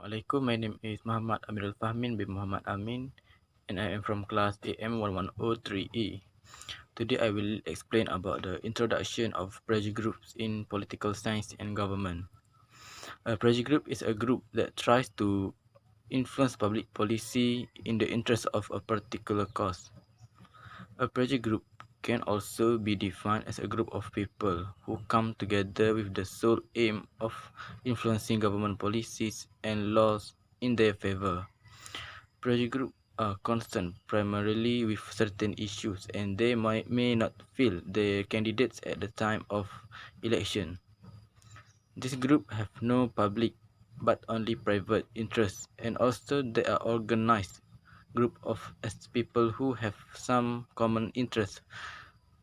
Assalamualaikum, my name is Muhamad Amirul Fahmin bin Muhammad Amin, and I am from class AM1103E. Today I will explain about the introduction of project groups in political science and government. A project group is a group that tries to influence public policy in the interest of a particular cause. A project group can also be defined as a group of people who come together with the sole aim of influencing government policies and laws in their favor. Project groups are concerned primarily with certain issues, and they may not fill their candidates at the time of election. This group have no public but only private interests, and also they are organized group of as people who have some common interest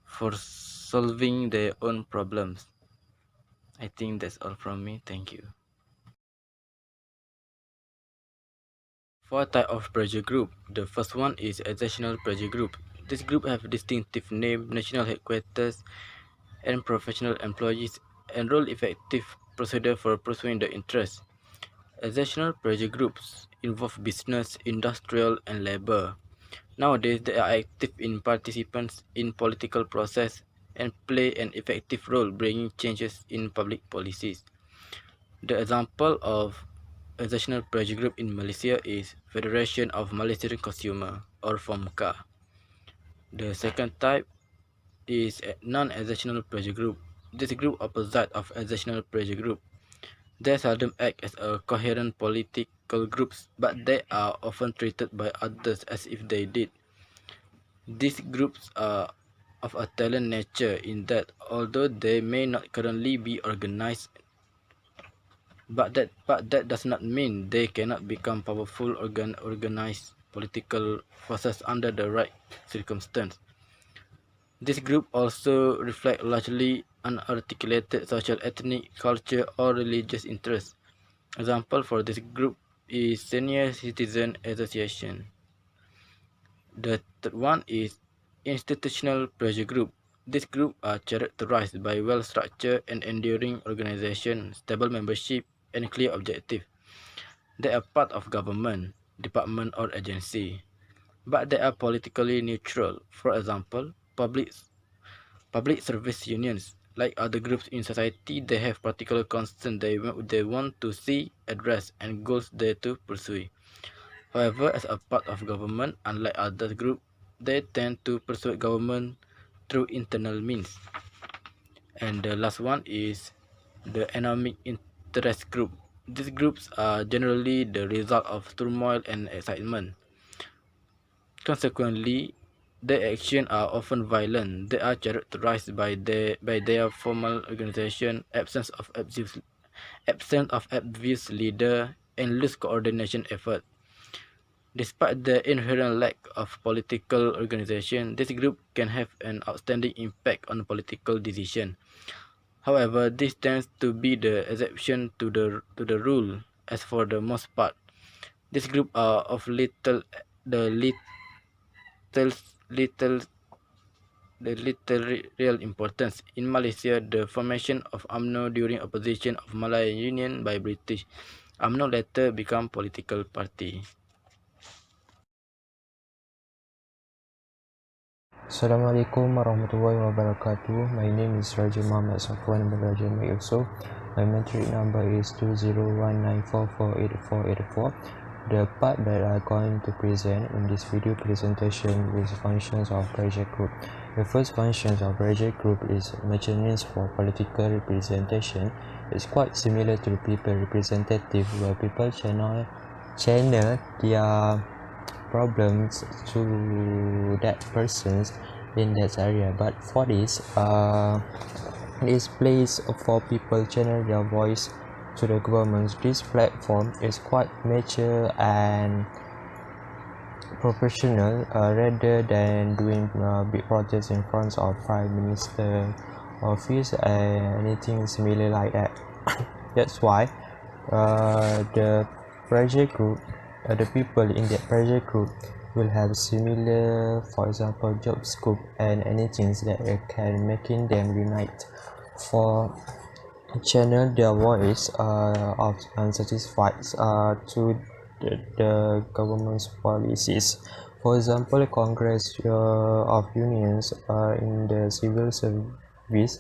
for solving their own problems. I think that's all from me. Thank you. Four type of project group. The first one is exceptional project group. This group have distinctive name, national headquarters, and professional employees, and role effective procedure for pursuing the interest. Exceptional project groups involve business, industrial, and labor. Nowadays, they are active in participants in political process and play an effective role bringing changes in public policies. The example of exceptional project group in Malaysia is Federation of Malaysian Consumer or FOMCA. The second type is a non-exceptional project group. This group opposite of exceptional project group. They seldom act as a coherent political groups, but they are often treated by others as if they did. These groups are of a talent nature in that although they may not currently be organized, but that does not mean they cannot become powerful organized political forces under the right circumstance. This group also reflect largely unarticulated social, ethnic, culture, or religious interests. Example for this group is Senior Citizen Association. The third one is institutional pressure group. This group are characterized by well-structured and enduring organization, stable membership, and clear objective. They are part of government, department, or agency, but they are politically neutral. For example, public service unions. Like other groups in society, they have particular concerns they want to see addressed and goals they to pursue. However, as a part of government, unlike other groups, they tend to persuade government through internal means. And the last one is the economic interest group. These groups are generally the result of turmoil and excitement. Consequently, their actions are often violent. They are characterized by their formal organization, absence of obvious leader, and loose coordination effort. Despite the inherent lack of political organization, this group can have an outstanding impact on political decision. However, this tends to be the exception to the rule, as for the most part, this group are of little little real importance. In Malaysia, the formation of UMNO during opposition of Malaya Union by British, UMNO later become political party. Assalamualaikum warahmatullahi wabarakatuh. My name is Raja Muhammad Safwan bin Raja Yusoh. My metric number is 20194488484. The part that I'm going to present in this video presentation is functions of project group. The first functions of project group is mechanisms for political representation. It's quite similar to the people representative, where people channel their problems to that persons in that area. But for this place for people channel their voice to the government. This platform is quite mature and professional, rather than doing big protests in front of Prime Minister office and anything similar like that. That's why the project group, the people in that project group will have similar, for example, job scope and anything that can making them unite for channel their voice of unsatisfied to the government's policies. For example, Congress of Unions in the civil service,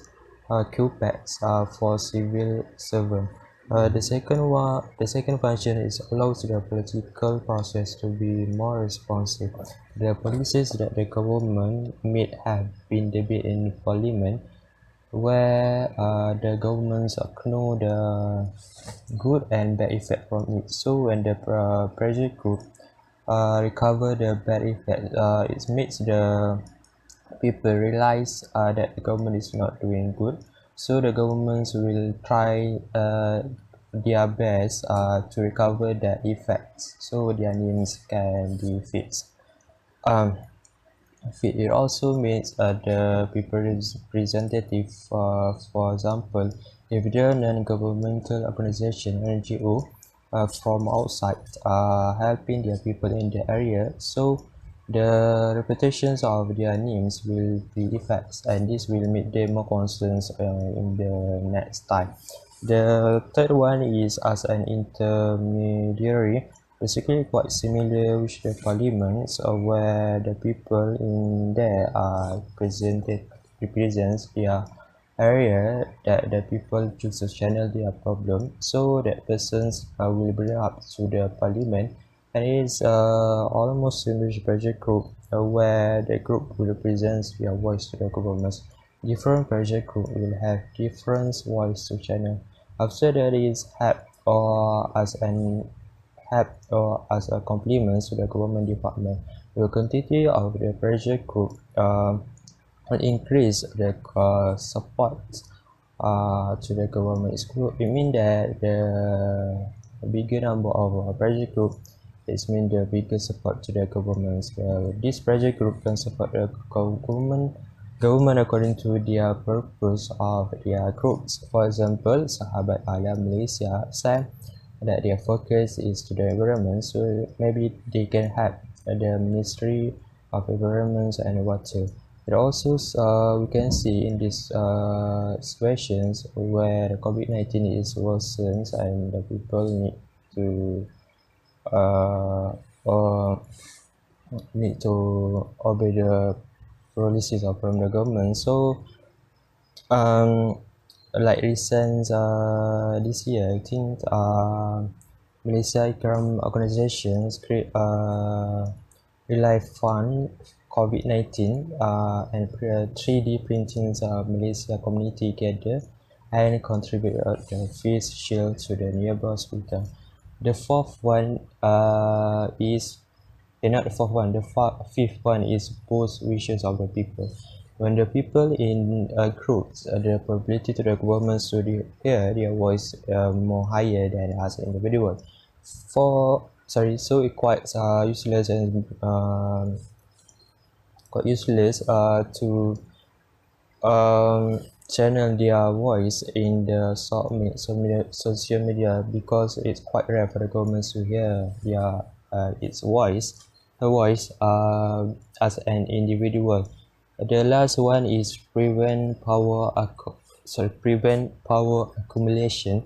QPACs for civil servant. The second function is allows the political process to be more responsive. The policies that the government may have been debated in Parliament where the governments know the good and bad effect from it. So when the pressure group recover the bad effect, it makes the people realize that the government is not doing good. So the governments will try their best to recover the effects so their needs can be fixed. Um, it also means the representative, for example, if there are non-governmental organization (NGO) from outside helping their people in the area, so the reputations of their names will be effects, and this will make them more concerns in the next time. The third one is as an intermediary, basically quite similar with the parliaments where the people in there are represents their area that the people choose to channel their problem, so that persons will bring up to the parliament, and it's almost similar to project group where the group will represent their voice to the governments. Different project group will have different voice to channel. After that is help or as an help or as a complement to the government department. The quantity of the pressure group will increase the support to the government school. It means that the bigger number of pressure group it means the bigger support to the government. This pressure group can support the government according to their purpose of their groups. For example, Sahabat Alam Malaysia SAM that their focus is to the environment, so maybe they can help the Ministry of Environment and Water. But also we can see in these situations where COVID-19 is worsens and the people to uh, uh, need to obey the policies of from the government. So um, like recent this year, I think Malaysia Economic Organizations create relief fund COVID-19 and 3D printing Malaysia community together and contribute the face shield to the nearby hospital. The fourth one is not the fourth one, the fifth one is both wishes of the people. When the people in groups, the probability to the government to hear their voice more higher than as an individual. So it quite useless and quite useless to channel their voice in the social media because it's quite rare for the governments to hear their its voice her voice as an individual. The last one is prevent power accumulation.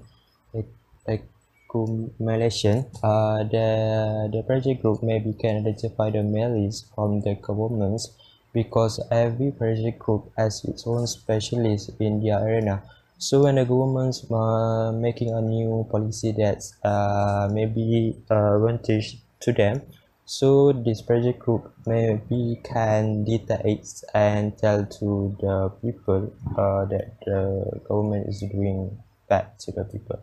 The project group maybe can identify the malice from the governments because every project group has its own specialist in their arena. So when the government's making a new policy that's maybe advantage to them, so this project group maybe can detect and tell to the people that the government is doing bad to the people.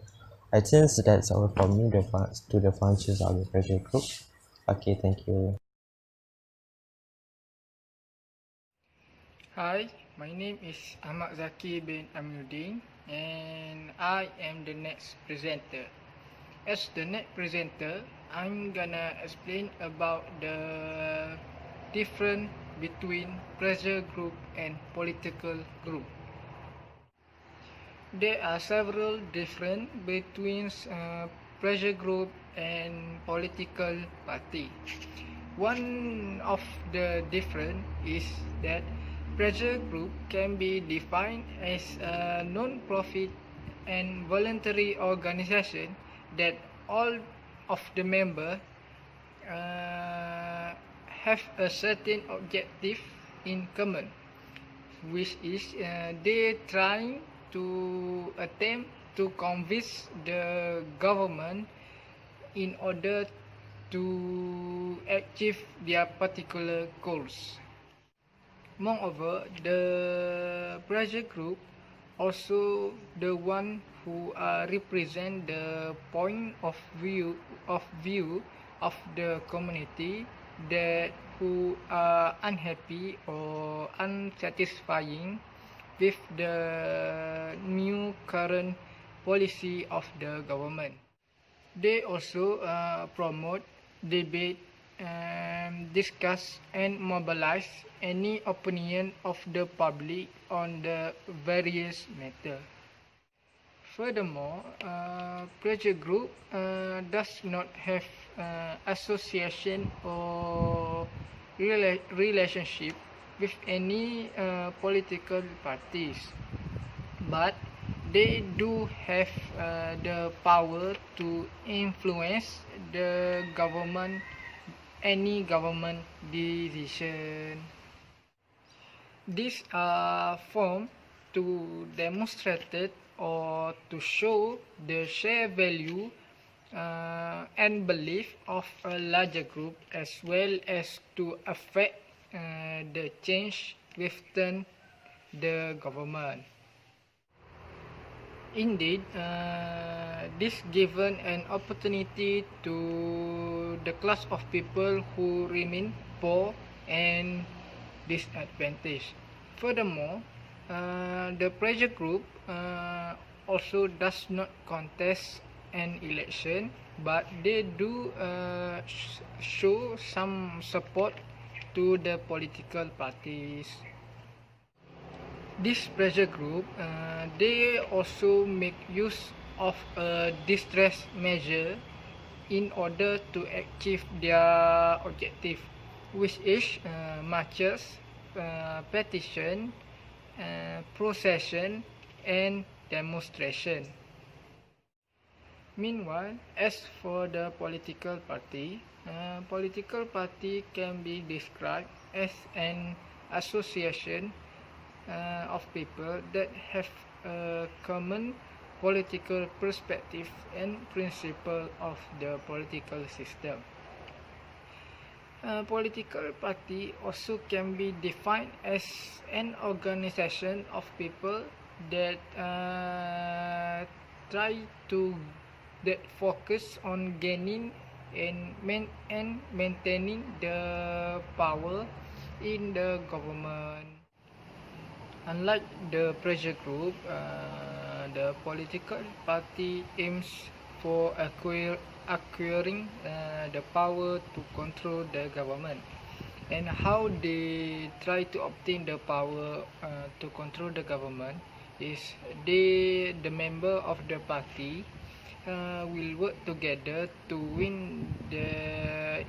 I think that's all from me to the functions of the project group. Okay, thank you. Hi, my name is Ahmad Zaki bin Aminuddin and I am the next presenter. As the next presenter, I'm gonna explain about the difference between pressure group and political group. There are several difference between pressure group and political party. One of the difference is that pressure group can be defined as a non-profit an voluntary organization that all of the members have a certain objective in common, which is they trying to attempt to convince the government in order to achieve their particular goals. Moreover, the pressure group also the one who represent the point of view of the community that who are unhappy or unsatisfying with the new current policy of the government. They also promote, debate, discuss and mobilize any opinion of the public on the various matter. Furthermore, pressure group does not have association or relationship with any political parties, but they do have the power to influence the government, any government decision. These are formed to demonstrate or to show the shared value and belief of a larger group, as well as to affect the change within the government. Indeed, this given an opportunity to the class of people who remain poor and disadvantaged. Furthermore, the pressure group also does not contest an election, but they do show some support to the political parties. This pressure group, they also make use of a distress measure in order to achieve their objective, which is marches, petition, procession, and demonstration. Meanwhile, as for the political party can be described as an association of people that have a common political perspective and principle of the political system. Political party also can be defined as an organization of people that focus on gaining and maintaining the power in the government. Unlike the pressure group, the political party aims for acquiring the power to control the government. And how they try to obtain the power to control the government is the member of the party will work together to win the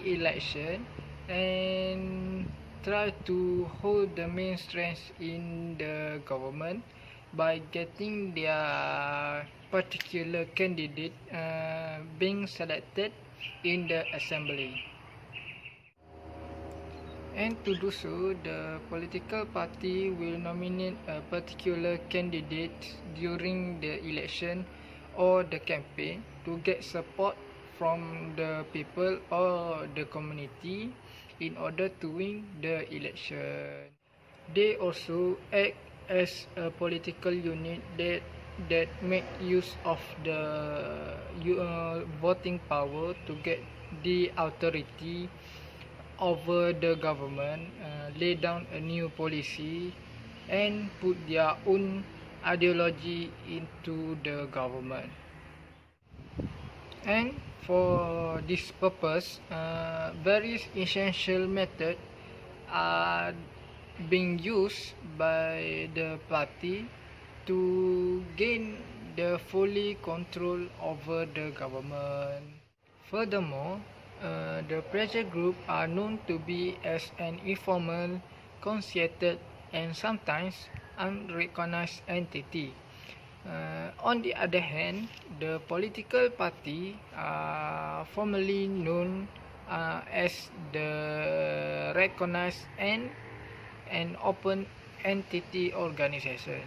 election and try to hold the main strength in the government by getting their particular candidate being selected in the assembly. And to do so, the political party will nominate a particular candidate during the election or the campaign to get support from the people or the community in order to win the election. They also act as a political unit that make use of the voting power to get the authority over the government, lay down a new policy, and put their own ideology into the government. And for this purpose, various essential methods are being used by the party to gain the fully control over the government. Furthermore, the pressure group are known to be as an informal, concerted, and sometimes unrecognized entity. On the other hand, the political party are formally known as the recognized and an open entity organization.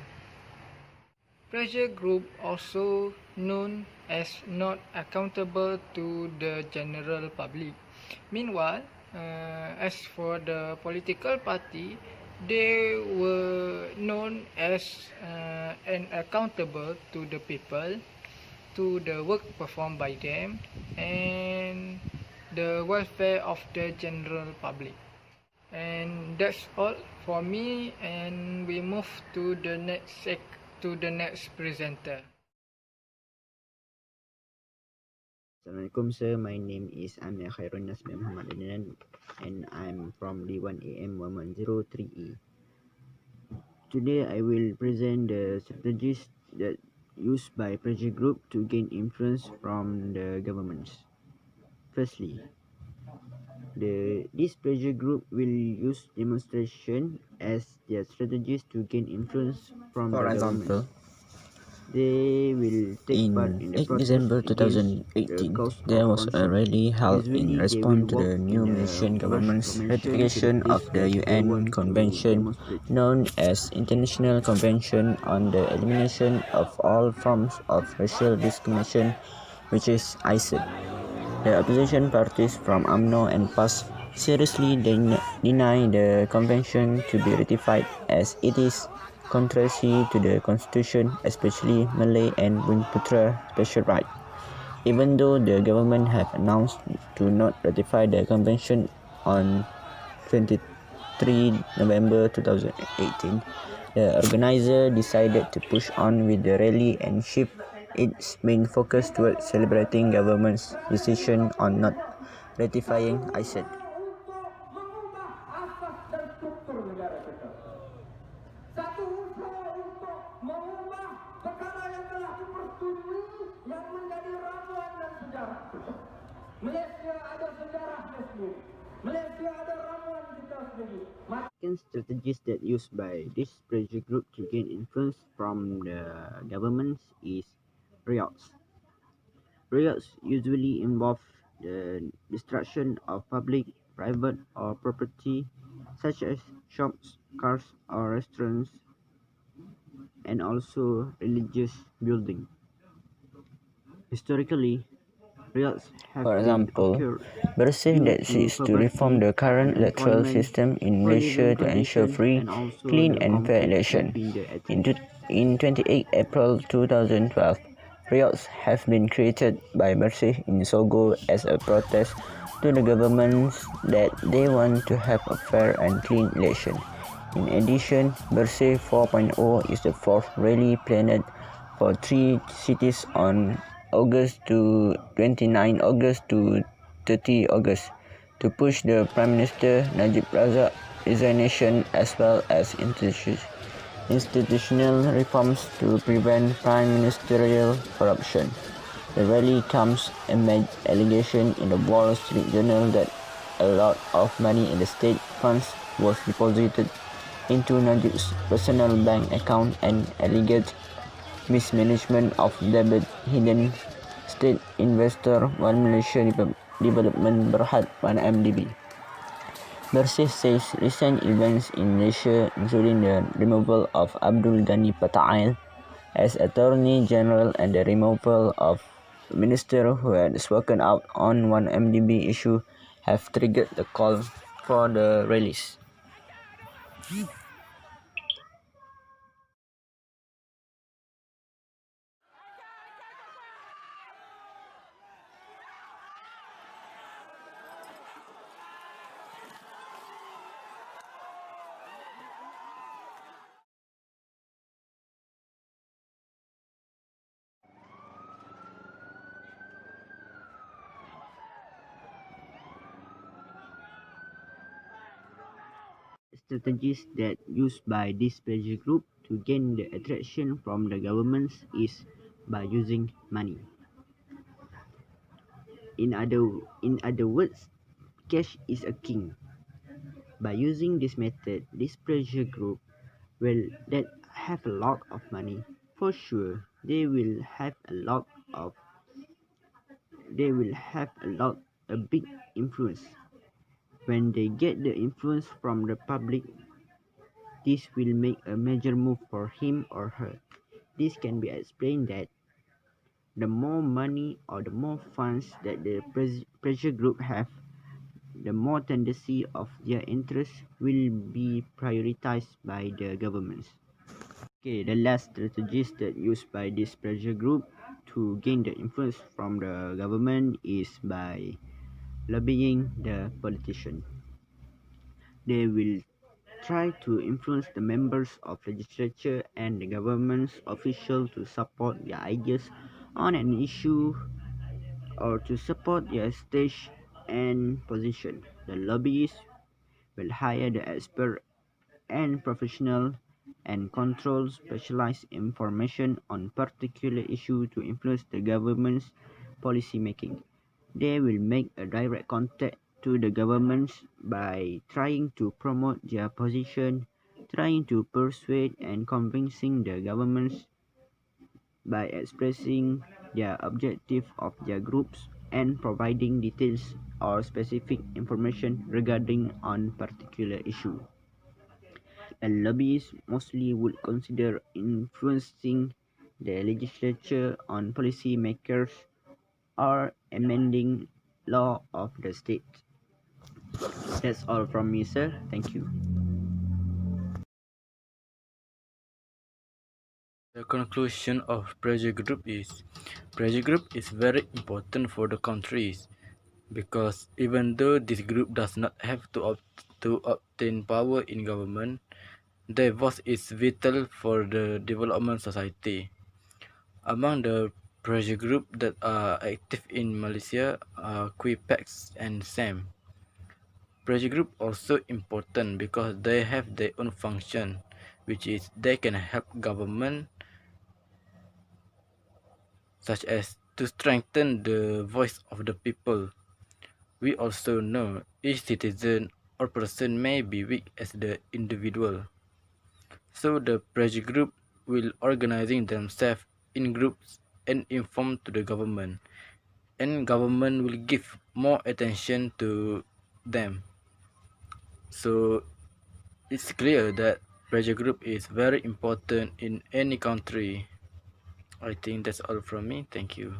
Pressure group, also known as not accountable to the general public. Meanwhile, as for the political party, they were known as and accountable to the people, to the work performed by them, and the welfare of the general public. And that's all for me, and we move to the next presenter. Assalamualaikum sir, my name is Amir Khairunnas bin Muhamad Adnan and I'm from D1AM 103E. Today I will present the strategies that used by pressure group to gain influence from the governments. Firstly, this pressure group will use demonstration as their strategies to gain influence from For the example, governments. They will take part in in the 8 protest December against the 2018, cause there of was a concern. rally held in Usually, they will response to walk the in new the Malaysian first government's formation to the ratification of place the that they UN want to Convention demonstrate. known as International Convention on the Elimination of All Forms of Racial Discrimination, which is ICED. The opposition parties from UMNO and PAS seriously deny the convention to be ratified as it is contrary to the constitution, especially Malay and Bumiputera special right. Even though the government have announced to not ratify the convention on 23 November 2018, the organizer decided to push on with the rally and shift its main focus towards celebrating government's decision on not ratifying ICED. Satu usaha untuk mengubah perkara yang telah dipersetujui yang menjadi ramuan dan sejarah. Malaysia ada sejarahnya sendiri. Malaysia ada ramuan kita sendiri. Strategies that used by this pressure group to gain influence from the governments is riots. Riots usually involve the destruction of public, private, or property, such as shops, cars, or restaurants, and also religious buildings. Historically, riots have For example, occurred Bersih due that to seeks to reform poverty, the current electoral unemployment, system in poor Malaysia living to ensure conditions, free, and also clean the and fair conflict election. have been the In 28 April 2012, riots have been created by Bersih in Sogo as a protest to the government that they want to have a fair and clean election. In addition, Bersih 4.0 is the fourth rally planned for 3 cities on August to 29 August to 30 August to push the Prime Minister Najib Razak resignation as well as institutional reforms to prevent prime ministerial corruption. The rally comes amid allegation in the Wall Street Journal that a lot of money in the state funds was deposited into Najib's personal bank account and alleged mismanagement of debit hidden state investor One Malaysia Development Berhad 1MDB. Bersih says recent events in Malaysia, including the removal of Abdul Ghani Patail as Attorney General and the removal of a minister who had spoken out on 1MDB issue, have triggered the call for the release. Strategies that used by this pressure group to gain the attraction from the governments is by using money. In other words, cash is a king. By using this method, this pressure group will that have a lot of money for sure they will have a lot of they will have a big influence. When they get the influence from the public, this will make a major move for him or her. This can be explained that the more money or the more funds that the pressure group have, the more tendency of their interests will be prioritized by the governments. Okay, the last strategies that used by this pressure group to gain the influence from the government is by lobbying the politician. They will try to influence the members of legislature and the government's official to support their ideas on an issue or to support their stage and position. The lobbyists will hire the expert and professional and control specialized information on particular issue to influence the government's policy making. They will make a direct contact to the governments by trying to promote their position, trying to persuade and convincing the governments by expressing their objective of their groups and providing details or specific information regarding on particular issue. And lobbyists mostly would consider influencing the legislature on policy makers or amending law of the state. That's all from me, sir. Thank you. The conclusion of pressure group is very important for the countries because even though this group does not have to obtain power in government, their voice is vital for the development society. Among the pressure group that are active in Malaysia are QPAX and SAM. Pressure group also important because they have their own function, which is they can help government such as to strengthen the voice of the people. We also know each citizen or person may be weak as the individual. So the pressure group will organizing themselves in groups and inform to the government. And government will give more attention to them. So it's clear that pressure group is very important in any country. I think that's all from me. Thank you.